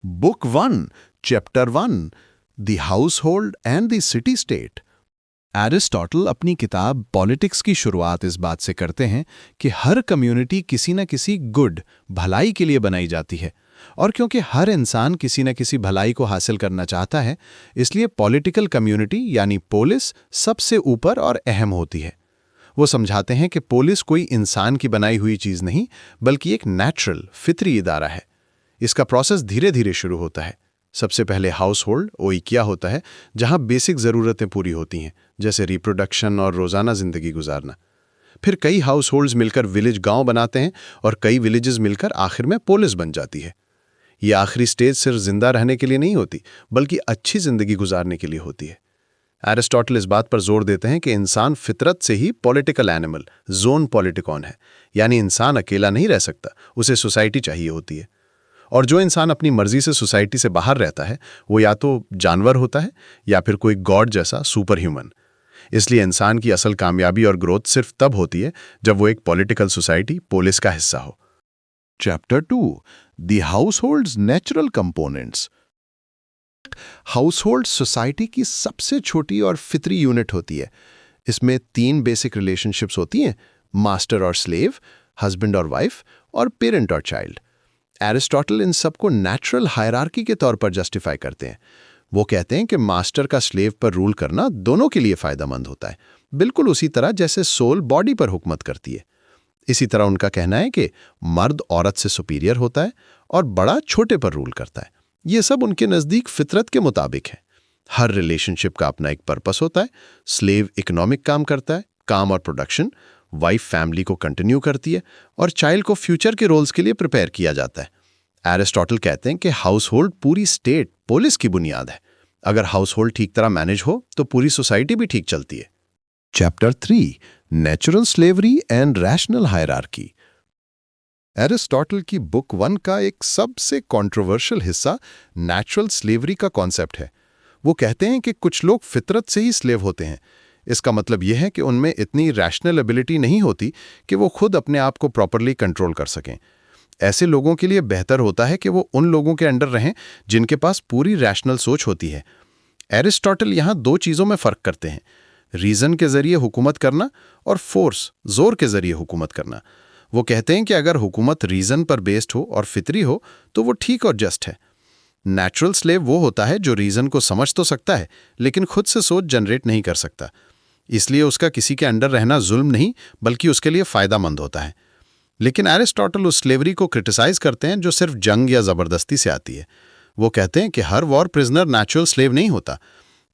Book one, chapter one, the house hold and the city state. Aristotle अपनी किताब politics की शुरुआत इस बात से करते हैं कि हर कम्युनिटी किसी न किसी गुड, भलाई के लिए बनाई जाती है, और क्योंकि हर इंसान किसी न किसी भलाई को हासिल करना चाहता है, इसलिए पॉलिटिकल कम्युनिटी यानी पोलिस सबसे ऊपर और अहम होती है। वो समझाते हैं कि पोलिस कोई इंसान की बनाई हुई चीज़ नहीं, बल्कि एक नेचुरल, फितरी इदारा है। इसका प्रोसेस धीरे धीरे शुरू होता है। सबसे पहले हाउस होल्ड ओइकिया होता है, जहां बेसिक ज़रूरतें पूरी होती हैं, जैसे रिप्रोडक्शन और रोज़ाना ज़िंदगी गुजारना। फिर कई हाउस होल्ड्स मिलकर विलेज गांव बनाते हैं, और कई विलेजेस मिलकर आखिर में पोलिस बन जाती है। ये आखिरी स्टेज सिर्फ जिंदा रहने के लिए नहीं होती, बल्कि अच्छी ज़िंदगी गुजारने के लिए होती है। एरिस्टोटल इस बात पर जोर देते हैं कि इंसान फितरत से ही पॉलिटिकल एनिमल, जोन पॉलिटिकॉन है, यानी इंसान अकेला नहीं रह सकता, उसे सोसाइटी चाहिए होती है। और जो इंसान अपनी मर्जी से सोसाइटी से बाहर रहता है, वो या तो जानवर होता है या फिर कोई गॉड जैसा सुपर ह्यूमन। इसलिए इंसान की असल कामयाबी और ग्रोथ सिर्फ तब होती है जब वो एक पॉलिटिकल सोसाइटी, पोलिस का हिस्सा हो। Chapter 2, the households natural components. Household society की सबसे छोटी और फितरी यूनिट होती है। इसमें 3 बेसिक रिलेशनशिप्स होती हैं: मास्टर और स्लेव, हस्बैंड और वाइफ, और पेरेंट और चाइल्ड। एरिस्टोटल इन सबको नेचुरल हायरार्की के तौर पर जस्टिफाई करते हैं। वो कहते हैं कि मास्टर का स्लेव पर रूल करना दोनों के लिए फायदेमंद होता है, बिल्कुल उसी तरह जैसे सोल बॉडी पर हुकूमत करती है। इसी तरह उनका कहना है कि मर्द औरत से सुपीरियर होता है और बड़ा छोटे पर रूल करता है। ये सब उनके नज़दीक फितरत के मुताबिक है। हर रिलेशनशिप का अपना एक पर्पस होता है। स्लेव इकोनॉमिक काम करता है, काम और प्रोडक्शन। वाइफ फैमिली को कंटिन्यू करती है, और चाइल्ड को फ्यूचर के रोल्स के लिए प्रिपेयर किया जाता है। एरिस्टोटल कहते हैं कि हाउस होल्ड पूरी स्टेट, पोलिस की बुनियाद है। अगर हाउस होल्ड ठीक तरह मैनेज हो तो पूरी सोसाइटी भी ठीक चलती है। Chapter 3, natural slavery and rational hierarchy. Aristotle की बुक 1 का एक सबसे कंट्रोवर्शियल हिस्सा नेचुरल स्लेवरी का कॉन्सेप्ट है। वो कहते हैं कि कुछ लोग फितरत से ही स्लेव होते हैं। इसका मतलब यह है कि उनमें इतनी रैशनल एबिलिटी नहीं होती कि वो खुद अपने आप को प्रॉपरली कंट्रोल कर सकें। ऐसे लोगों के लिए बेहतर होता है कि वो उन लोगों के अंडर रहें जिनके पास पूरी रैशनल सोच होती है। एरिस्टोटल यहाँ 2 चीज़ों में फ़र्क करते हैं: रीज़न के ज़रिए हुकूमत करना और फोर्स, जोर के ज़रिए हुकूमत करना। वो कहते हैं कि अगर हुकूमत रीज़न पर बेस्ड हो और फितरी हो तो वो ठीक और जस्ट है। नेचुरल स्लेव वो होता है जो रीज़न को समझ तो सकता है, लेकिन खुद से सोच जनरेट नहीं कर सकता। इसलिए उसका किसी के अंडर रहना जुल्म नहीं, बल्कि उसके लिए फ़ायदामंद होता है। लेकिन एरिस्टोटल उस स्लेवरी को क्रिटिसाइज करते हैं जो सिर्फ जंग या ज़बरदस्ती से आती है। वो कहते हैं कि हर वॉर प्रिजनर नेचुरल स्लेव नहीं होता।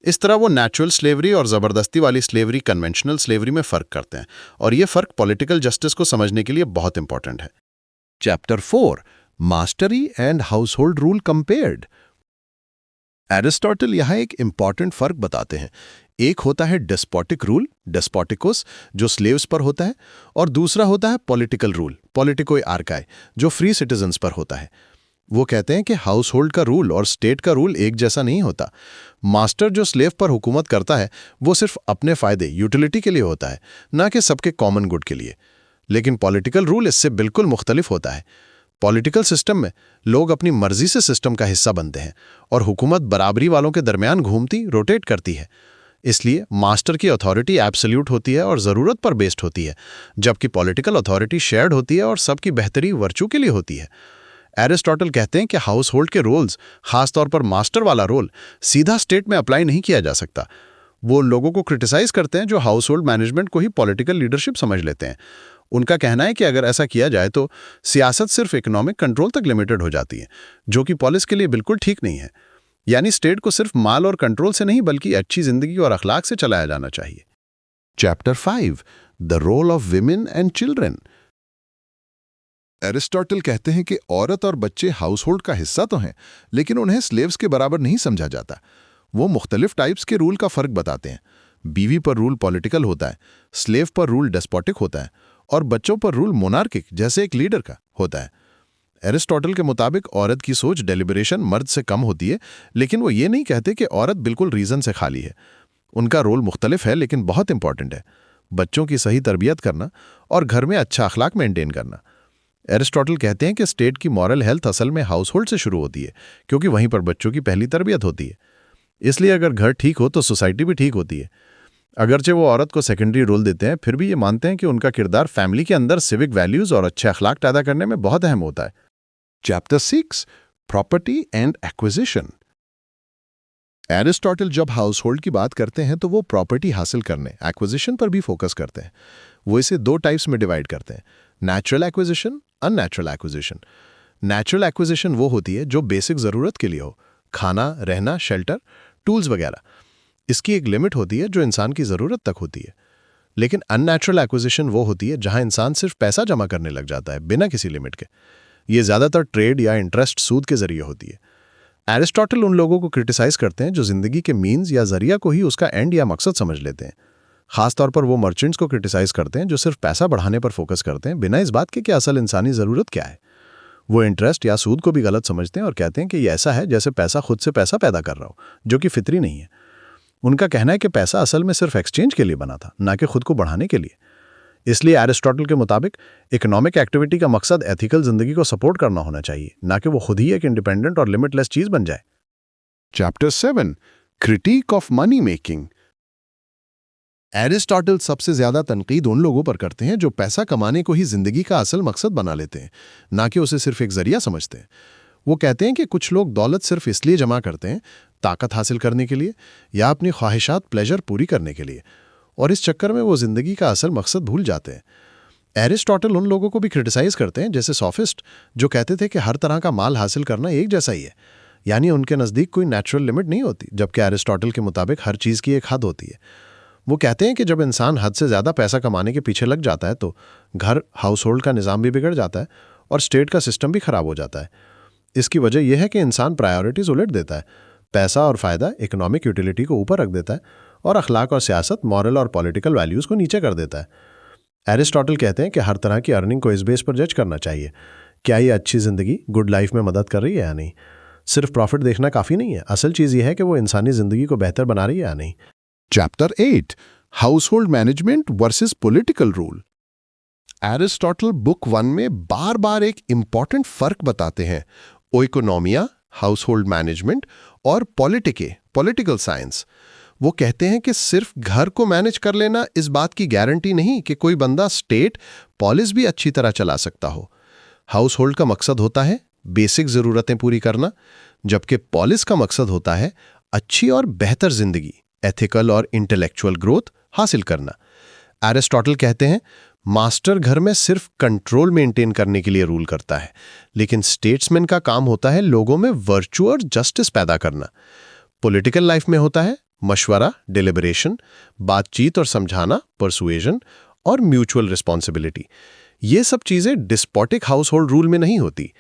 इस तरह वो नेचुरल स्लेवरी और ज़बरदस्ती वाली स्लेवरी, कन्वेंशनल स्लेवरी में फ़र्क करते हैं, और ये फ़र्क पॉलिटिकल जस्टिस को समझने के लिए बहुत इंपॉर्टेंट है। Chapter 4, mastery and house hold rule compared. Aristotle यहाँ एक इंपॉर्टेंट फ़र्क बताते हैं। एक होता है डेस्पोटिक रूल, डेस्पोटिकोस, जो स्लेव्स पर होता है, और दूसरा होता है पॉलिटिकल रूल, पॉलिटिको आर्काई, जो फ्री सिटीजन्स पर होता है। वो कहते हैं कि हाउस होल्ड का रूल और स्टेट का रूल एक जैसा नहीं होता। मास्टर जो स्लेव पर हुकूमत करता है वो सिर्फ अपने फ़ायदे, यूटिलिटी के लिए होता है, ना कि सबके कॉमन गुड के लिए। लेकिन पॉलिटिकल रूल इससे बिल्कुल मुख्तलिफ होता है। पॉलिटिकल सिस्टम में लोग अपनी मर्जी से सिस्टम का हिस्सा बनते हैं, और हुकूमत बराबरी वालों के दरमियान घूमती, रोटेट करती है। इसलिए मास्टर की अथॉरिटी एब्सोल्यूट होती है और ज़रूरत पर बेस्ड होती है, जबकि पॉलिटिकल अथॉरिटी शेयर्ड होती है और सबकी बेहतरी वर्चू के लिए होती है। एरिस्टोटल कहते हैं कि हाउस होल्ड के रोल्स, खासतौर पर मास्टर वाला रोल, सीधा स्टेट में अप्लाई नहीं किया जा सकता। वो लोगों को क्रिटिसाइज करते हैं जो हाउस होल्ड मैनेजमेंट को ही पॉलिटिकल लीडरशिप समझ लेते हैं। उनका कहना है कि अगर ऐसा किया जाए तो सियासत सिर्फ इकोनॉमिक कंट्रोल तक लिमिटेड हो जाती है, जो कि पॉलिस के लिए बिल्कुल ठीक नहीं है। यानी स्टेट को सिर्फ माल और कंट्रोल से नहीं, बल्कि अच्छी जिंदगी और अखलाक से चलाया जाना चाहिए। Chapter 5, the role of women and children. Aristotle कहते हैं कि औरत और बच्चे हाउस होल्ड का हिस्सा तो हैं, लेकिन उन्हें स्लेव्स के बराबर नहीं समझा जाता। वो मुख्तलिफ टाइप्स के रूल का फ़र्क बताते हैं। बीवी पर रूल पॉलिटिकल होता है, स्लेव पर रूल डेस्पोटिक होता है, और बच्चों पर रूल मोनार्किक, जैसे एक लीडर का, होता है। एरिस्टोटल के मुताबिक औरत की सोच डेलिब्रेशन मर्द से कम होती है, लेकिन वो ये नहीं कहते कि औरत बिल्कुल रीज़न से खाली है। उनका रोल मुख्तलिफ है, लेकिन बहुत इंपॉर्टेंट है: बच्चों की सही तरबियत करना और घर में अच्छा अखलाक मेंटेन करना। एरिस्टोटल कहते हैं कि स्टेट की मॉरल हेल्थ असल में हाउस होल्ड से शुरू होती है, क्योंकि वहीं पर बच्चों की पहली तरबियत होती है। इसलिए अगर घर ठीक हो तो सोसाइटी भी ठीक होती है। अगरचे वो औरत को सेकेंडरी रोल देते हैं, फिर भी ये मानते हैं कि उनका किरदार फैमिली के अंदर सिविक वैल्यूज और अच्छे अखलाक पैदा करने में बहुत अहम होता है। Chapter 6, property and acquisition. Aristotle जब हाउस होल्ड की बात करते हैं तो वो प्रॉपर्टी हासिल करने, एक्विजिशन पर भी फोकस करते हैं। वो इसे 2 टाइप्स में डिवाइड करते हैं, natural acquisition, unnatural acquisition. Natural acquisition वो होती है जो बेसिक ज़रूरत के लिए हो, खाना, रहना, शेल्टर, टूल्स वगैरह। इसकी एक लिमिट होती है जो इंसान की ज़रूरत तक होती है। लेकिन अननेचुरल एक्विजिशन वो होती है जहां इंसान सिर्फ पैसा जमा करने लग जाता है बिना किसी लिमिट के। ये ज़्यादातर ट्रेड या इंटरेस्ट, सूद के जरिए होती है। एरिस्टोटल उन लोगों को क्रिटिसाइज करते हैं जो जिंदगी के मीन्स या जरिया को ही उसका एंड या मकसद समझ लेते हैं। खासतौर पर वो मर्चेंट्स को क्रिटिसाइज करते हैं जो सिर्फ पैसा बढ़ाने पर फोकस करते हैं बिना इस बात के कि असल इंसानी ज़रूरत क्या है। वो इंटरेस्ट या सूद को भी गलत समझते हैं और कहते हैं कि ये ऐसा है जैसे पैसा खुद से पैसा पैदा कर रहा हो, जो कि फितरी नहीं है। उनका कहना है कि पैसा असल में सिर्फ एक्सचेंज के लिए बना था, ना कि खुद को बढ़ाने के लिए। इसलिए एरिस्टोटल के मुताबिक इकोनॉमिक एक्टिविटी का मकसद एथिकल जिंदगी को सपोर्ट करना होना चाहिए, ना कि वो खुद ही एक इंडिपेंडेंट और लिमिटलेस चीज बन जाए। Chapter 7, critic of money making. Aristotle सबसे ज्यादा तनकीद उन लोगों पर करते हैं जो पैसा कमाने को ही जिंदगी का असल मकसद बना लेते हैं, ना कि उसे सिर्फ एक जरिया समझते हैं। वो कहते हैं कि कुछ लोग दौलत सिर्फ इसलिए जमा करते हैं, ताकत हासिल करने के लिए या अपनी ख्वाहिशात, प्लेजर पूरी करने के लिए, और इस चक्कर में वो जिंदगी का असल मकसद भूल जाते हैं। एरिस्टोटल उन लोगों को भी क्रिटिसाइज करते हैं जैसे सोफिस्ट, जो कहते थे कि हर तरह का माल हासिल करना एक जैसा ही है, यानी उनके नज़दीक कोई नेचुरल लिमिट नहीं होती, जबकि एरिस्टोटल के मुताबिक हर चीज़ की एक हद होती है। वो कहते हैं कि जब इंसान हद से ज़्यादा पैसा कमाने के पीछे लग जाता है तो घर, हाउस होल्ड का निज़ाम भी बिगड़ जाता है और स्टेट का सिस्टम भी खराब हो जाता है। इसकी वजह यह है कि इंसान प्रायोरिटीज़ उलट देता है, पैसा और फ़ायदा, इकोनॉमिक यूटिलिटी को ऊपर रख देता है और अखलाक और सियासत, मॉरल और पॉलिटिकल वैल्यूज़ को नीचे कर देता है। एरिस्टोटल कहते हैं कि हर तरह की अर्निंग को इस बेस पर जज करना चाहिए, क्या ये अच्छी ज़िंदगी, गुड लाइफ में मदद कर रही है या नहीं। सिर्फ प्रॉफिट देखना काफ़ी नहीं है, असल चीज़ यह है कि वो इंसानी ज़िंदगी को बेहतर बना रही है या नहीं। Chapter 8, house hold management versus political rule. Aristotle book 1 में बार बार एक इंपॉर्टेंट फ़र्क बताते हैं, ओइकोनॉमिया, हाउस होल्ड मैनेजमेंट, और पॉलिटिके, पॉलिटिकल साइंस। वो कहते हैं कि सिर्फ घर को मैनेज कर लेना इस बात की गारंटी नहीं कि कोई बंदा स्टेट, पॉलिस भी अच्छी तरह चला सकता हो। हाउस होल्ड का मकसद होता है बेसिक ज़रूरतें पूरी करना, जबकि पॉलिस का मकसद होता है अच्छी और बेहतर जिंदगी, एथिकल और इंटेलेक्चुअल ग्रोथ हासिल करना। एरिस्टोटल कहते हैं मास्टर घर में सिर्फ कंट्रोल मेंटेन करने के लिए रूल करता है, लेकिन स्टेट्समैन का काम होता है लोगों में वर्च्यू और जस्टिस पैदा करना। पॉलिटिकल लाइफ में होता है मशवरा, डिलिबरेशन, बातचीत और समझाना, परसुएजन और म्यूचुअल रिस्पॉन्सिबिलिटी। ये सब चीज़ें डिस्पोटिक हाउस होल्ड रूल में नहीं होती।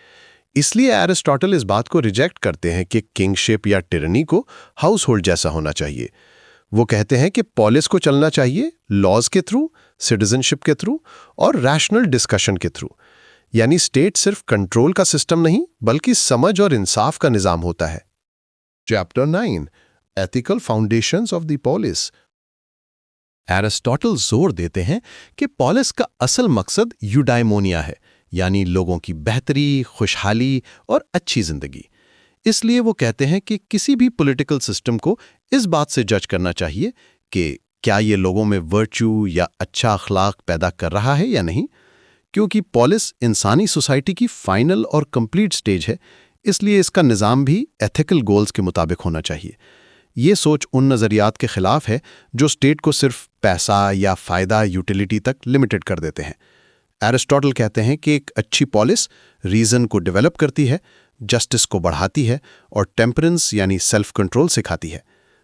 इसलिए एरिस्टोटल इस बात को रिजेक्ट करते हैं कि किंगशिप या टिरनी को हाउस होल्ड जैसा होना चाहिए। वो कहते हैं कि पॉलिस को चलना चाहिए लॉज के थ्रू, सिटीजनशिप के थ्रू और रैशनल डिस्कशन के थ्रू। यानी स्टेट सिर्फ कंट्रोल का सिस्टम नहीं, बल्कि समझ और इंसाफ का निज़ाम होता है। Chapter 9, ethical foundations of the polis. Aristotle जोर देते हैं कि पॉलिस का असल मकसद यूडाइमोनिया है, यानी लोगों की बेहतरी, खुशहाली और अच्छी जिंदगी। इसलिए वो कहते हैं कि किसी भी पॉलिटिकल सिस्टम को इस बात से जज करना चाहिए कि क्या ये लोगों में वर्च्यू या अच्छा अखलाक पैदा कर रहा है या नहीं। क्योंकि पॉलिस इंसानी सोसाइटी की फाइनल और कंप्लीट स्टेज है, इसलिए इसका निज़ाम भी एथिकल गोल्स के मुताबिक होना चाहिए। ये सोच उन नज़रियात के खिलाफ है जो स्टेट को सिर्फ पैसा या फ़ायदा, यूटिलिटी तक लिमिटेड कर देते हैं। एरिस्टोटल कहते हैं कि एक अच्छी पॉलिस रीज़न को डेवलप करती है, जस्टिस को बढ़ाती है और टेम्परेंस यानी सेल्फ कंट्रोल सिखाती है,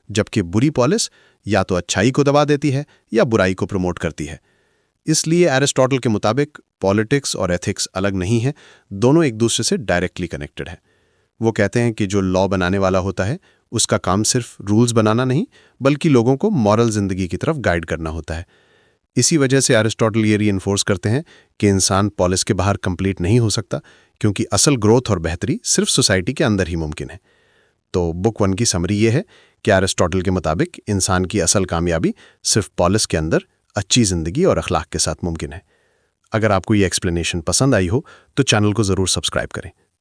जबकि बुरी पॉलिस या तो अच्छाई को दबा देती है या बुराई को प्रमोट करती है। इसलिए एरिस्टोटल के मुताबिक पॉलिटिक्स और एथिक्स अलग नहीं है, दोनों एक दूसरे से डायरेक्टली कनेक्टेड है। वो कहते हैं कि जो लॉ बनाने वाला होता है उसका काम सिर्फ रूल्स बनाना नहीं, बल्कि लोगों को मॉरल जिंदगी की तरफ गाइड करना होता है। इसी वजह से एरिस्टोटल ये रीइंफोर्स करते हैं कि इंसान पॉलिस के बाहर कंप्लीट नहीं हो सकता, क्योंकि असल ग्रोथ और बेहतरी सिर्फ सोसाइटी के अंदर ही मुमकिन है। तो बुक 1 की समरी ये है कि एरिस्टोटल के मुताबिक इंसान की असल कामयाबी सिर्फ पॉलिस के अंदर अच्छी जिंदगी और अखलाक के साथ मुमकिन है। अगर आपको ये एक्सप्लेनेशन पसंद आई हो तो चैनल को ज़रूर सब्सक्राइब करें।